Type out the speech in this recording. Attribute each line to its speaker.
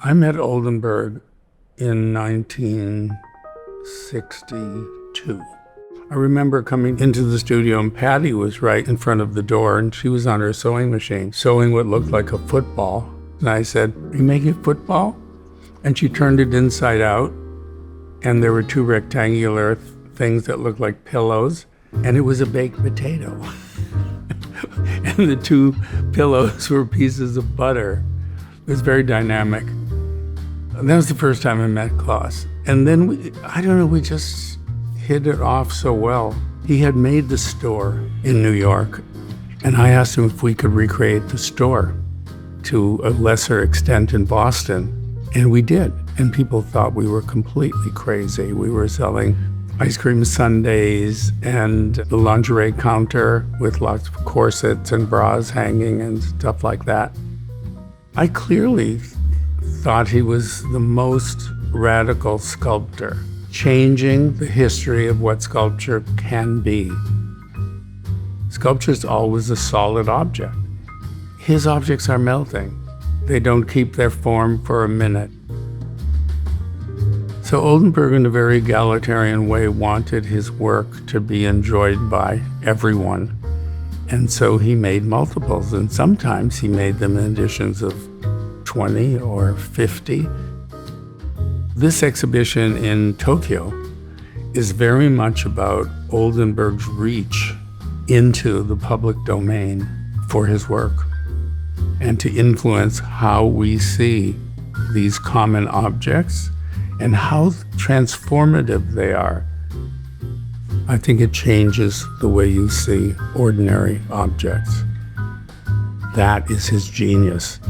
Speaker 1: I met Oldenburg in 1962. I remember coming into the studio and Patty was right in front of the door and she was on her sewing machine, sewing what looked like a football. And I said, "Are you making a football?" And she turned it inside out and there were two rectangular things that looked like pillows and it was a baked potato. And the two pillows were pieces of butter. It was very dynamic. And that was the first time I met Claes. And then, we just hit it off so well. He had made the store in New York, and I asked him if we could recreate the store to a lesser extent in Boston, and we did. And people thought we were completely crazy. We were selling ice cream sundaes and the lingerie counter with lots of corsets and bras hanging and stuff like that. I clearly thought he was the most radical sculptor, changing the history of what sculpture can be. Sculpture is always a solid object. His objects are melting. They don't keep their form for a minute. So Oldenburg, in a very egalitarian way, wanted his work to be enjoyed by everyone. And so he made multiples, and sometimes he made them in editions of 20 or 50. This exhibition in Tokyo is very much about Oldenburg's reach into the public domain for his work and to influence how we see these common objects and how transformative they are. I think it changes the way you see ordinary objects. That is his genius.